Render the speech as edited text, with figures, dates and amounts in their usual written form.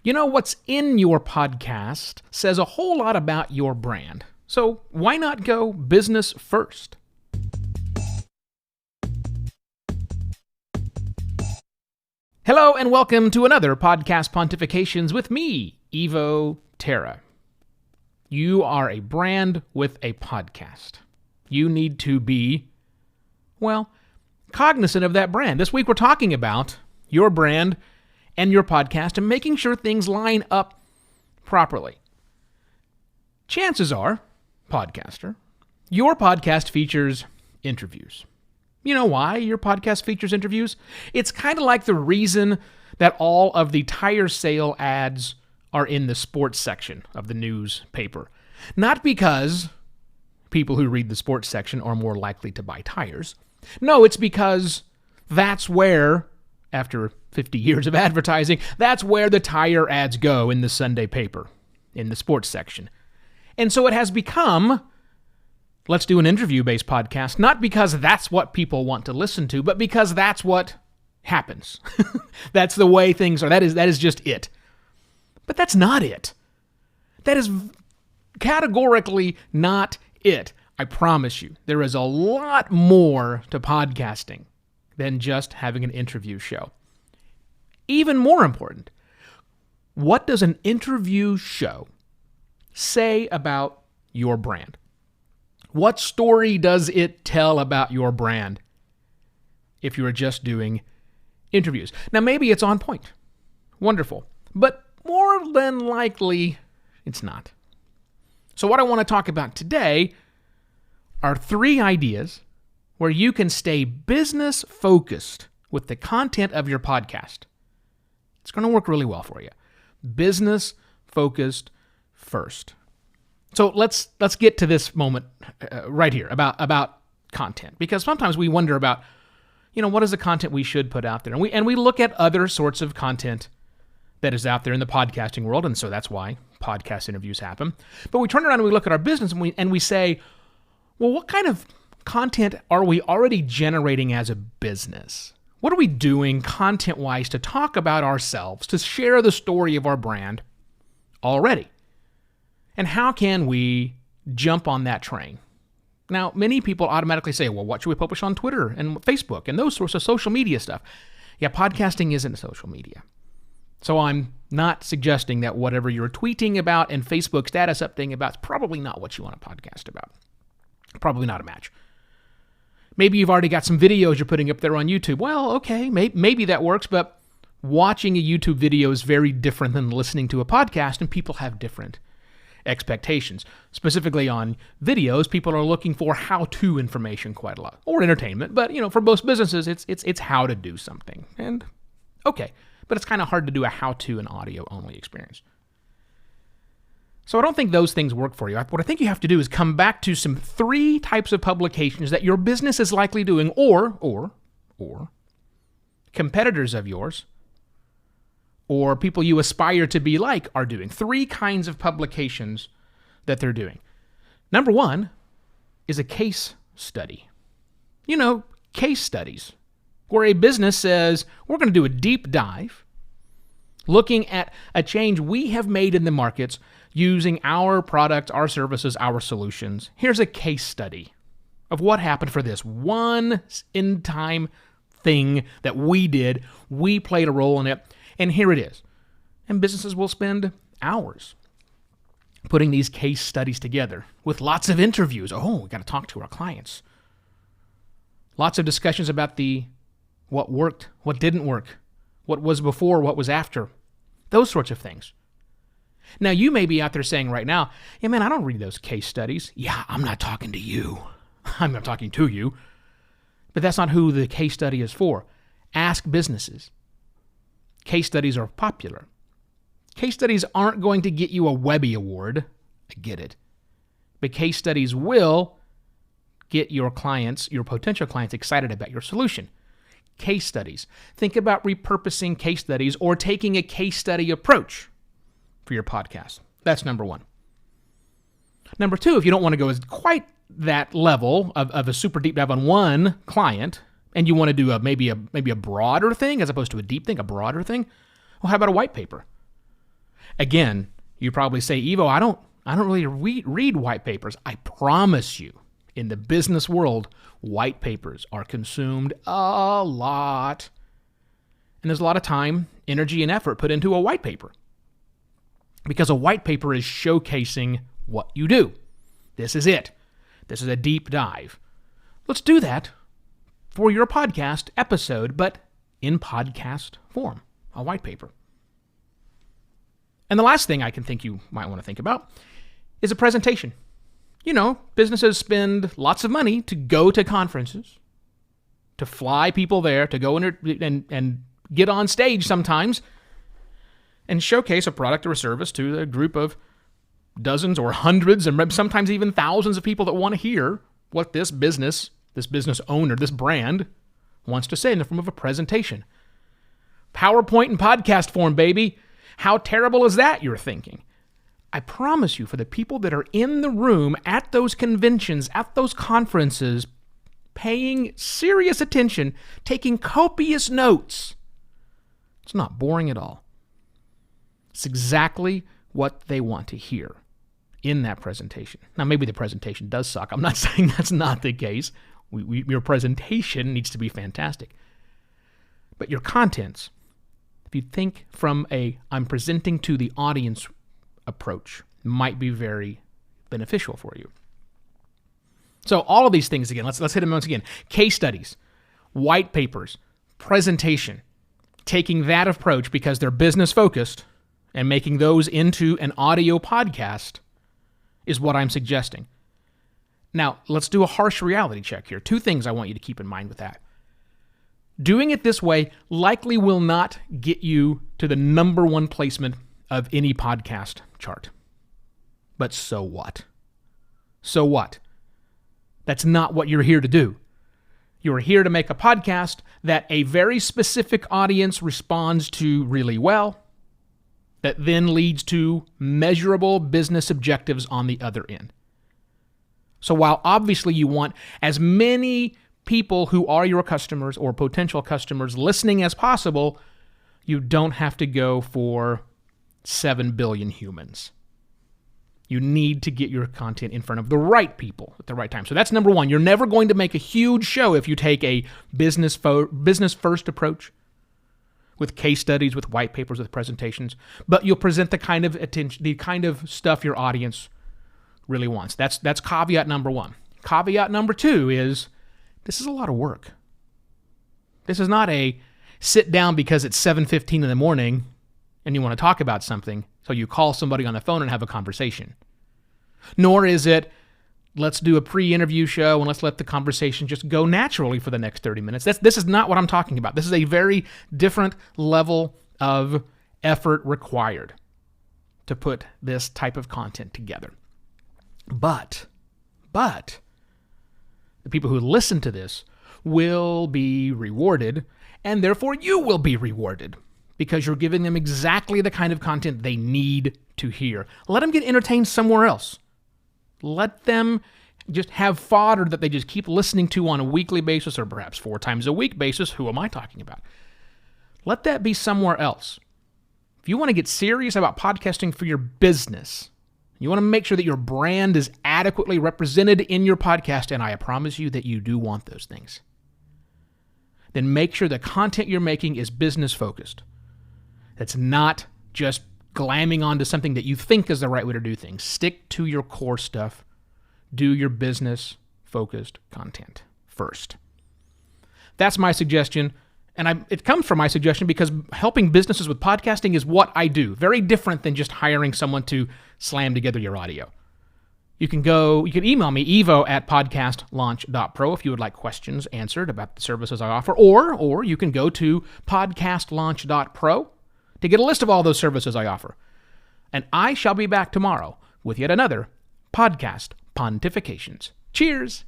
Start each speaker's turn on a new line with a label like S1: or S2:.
S1: You know, what's in your podcast says a whole lot about your brand. So why not go business first? Hello and welcome to another Podcast Pontifications with me, Evo Terra. You are a brand with a podcast. You need to be, cognizant of that brand. This week we're talking about your brand and your podcast and making sure things line up properly. Chances are, podcaster, your podcast features interviews. You know why your podcast features interviews? It's kind of like the reason that all of the tire sale ads are in the sports section of the newspaper. Not because people who read the sports section are more likely to buy tires. No, it's because that's where, after 50 years of advertising, that's where the tire ads go in the Sunday paper, in the sports section. And so it has become, let's do an interview-based podcast, not because that's what people want to listen to, but because that's what happens. That's the way things are. That is just it. But that's not it. That is categorically not it. I promise you, there is a lot more to podcasting than just having an interview show. Even more important, what does an interview show say about your brand? What story does it tell about your brand if you are just doing interviews? Now, maybe it's on point. Wonderful. But more than likely, it's not. So what I want to talk about today are 3 ideas where you can stay business focused with the content of your podcast. It's going to work really well for you. Business focused first. So let's get to this moment right here about content, because sometimes we wonder about, what is the content we should put out there, and we look at other sorts of content that is out there in the podcasting world, and so that's why podcast interviews happen. But we turn around and we look at our business and we say, well, what kind of content are we already generating as a business? What are we doing content-wise to talk about ourselves, to share the story of our brand already? And how can we jump on that train? Now, many people automatically say, well, what should we publish on Twitter and Facebook and those sorts of social media stuff? Yeah, podcasting isn't social media. So I'm not suggesting that whatever you're tweeting about and Facebook status updating about is probably not what you want to podcast about. Probably not a match. Maybe you've already got some videos you're putting up there on YouTube. Well, okay, maybe that works, but watching a YouTube video is very different than listening to a podcast, and people have different expectations. Specifically on videos, people are looking for how-to information quite a lot, or entertainment, but for most businesses, it's how to do something. And okay, but it's kind of hard to do a how-to and audio-only experience. So I don't think those things work for you. What I think you have to do is come back to some 3 types of publications that your business is likely doing, or competitors of yours, or people you aspire to be like are doing. 3 kinds of publications that they're doing. Number 1 is a case study. Case studies, where a business says, we're going to do a deep dive looking at a change we have made in the markets using our products, our services, our solutions. Here's a case study of what happened for this one in-time thing that we did. We played a role in it, and here it is. And businesses will spend hours putting these case studies together with lots of interviews. Oh, we got to talk to our clients. Lots of discussions about what worked, what didn't work, what was before, what was after, those sorts of things. Now, you may be out there saying right now, yeah, man, I don't read those case studies. Yeah, I'm not talking to you. I'm not talking to you. But that's not who the case study is for. Ask businesses. Case studies are popular. Case studies aren't going to get you a Webby Award. I get it. But case studies will get your clients, your potential clients, excited about your solution. Case studies. Think about repurposing case studies or taking a case study approach for your podcast. That's number 1. Number 2, if you don't want to go as quite that level of a super deep dive on one client, and you want to do maybe a broader thing as opposed to a deep thing, a broader thing, well, how about a white paper? Again, you probably say, Evo, I don't really read white papers. I promise you, in the business world, white papers are consumed a lot. And there's a lot of time, energy, and effort put into a white paper. Because a white paper is showcasing what you do. This is it. This is a deep dive. Let's do that for your podcast episode, but in podcast form, a white paper. And the last thing I can think you might want to think about is a presentation. Businesses spend lots of money to go to conferences, to fly people there, to go in and get on stage sometimes and showcase a product or a service to a group of dozens or hundreds and sometimes even thousands of people that want to hear what this business owner, this brand wants to say in the form of a presentation. PowerPoint and podcast form, baby. How terrible is that, you're thinking? I promise you, for the people that are in the room at those conventions, at those conferences, paying serious attention, taking copious notes, it's not boring at all. It's exactly what they want to hear in that presentation. Now, maybe the presentation does suck. I'm not saying that's not the case. Your presentation needs to be fantastic. But your contents, if you think from I'm presenting to the audience approach, might be very beneficial for you. So all of these things again, let's hit them once again. Case studies, white papers, presentation, taking that approach because they're business focused and making those into an audio podcast is what I'm suggesting. Now, let's do a harsh reality check here. 2 things I want you to keep in mind with that. Doing it this way likely will not get you to the number 1 placement of any podcast chart. But so what? So what? That's not what you're here to do. You're here to make a podcast that a very specific audience responds to really well, that then leads to measurable business objectives on the other end. So while obviously you want as many people who are your customers or potential customers listening as possible, you don't have to go for 7 billion humans. You need to get your content in front of the right people at the right time. So that's number 1. You're never going to make a huge show if you take a business first approach with case studies, with white papers, with presentations, but you'll present the kind of stuff your audience really wants. That's caveat number 1. Caveat number 2 is this is a lot of work. This is not a sit down because it's 7:15 in the morning and you want to talk about something, so you call somebody on the phone and have a conversation. Nor is it, let's do a pre-interview show and let's let the conversation just go naturally for the next 30 minutes. This is not what I'm talking about. This is a very different level of effort required to put this type of content together. But the people who listen to this will be rewarded, and therefore you will be rewarded because you're giving them exactly the kind of content they need to hear. Let them get entertained somewhere else. Let them just have fodder that they just keep listening to on a weekly basis or perhaps 4 times a week basis. Who am I talking about? Let that be somewhere else. If you want to get serious about podcasting for your business, you want to make sure that your brand is adequately represented in your podcast, and I promise you that you do want those things, then make sure the content you're making is business focused. It's not just glamming onto something that you think is the right way to do things. Stick to your core stuff. Do your business-focused content first. That's my suggestion, and it comes from my suggestion because helping businesses with podcasting is what I do. Very different than just hiring someone to slam together your audio. You can email me, evo@podcastlaunch.pro if you would like questions answered about the services I offer, or you can go to podcastlaunch.pro to get a list of all those services I offer. And I shall be back tomorrow with yet another Podcast Pontifications. Cheers!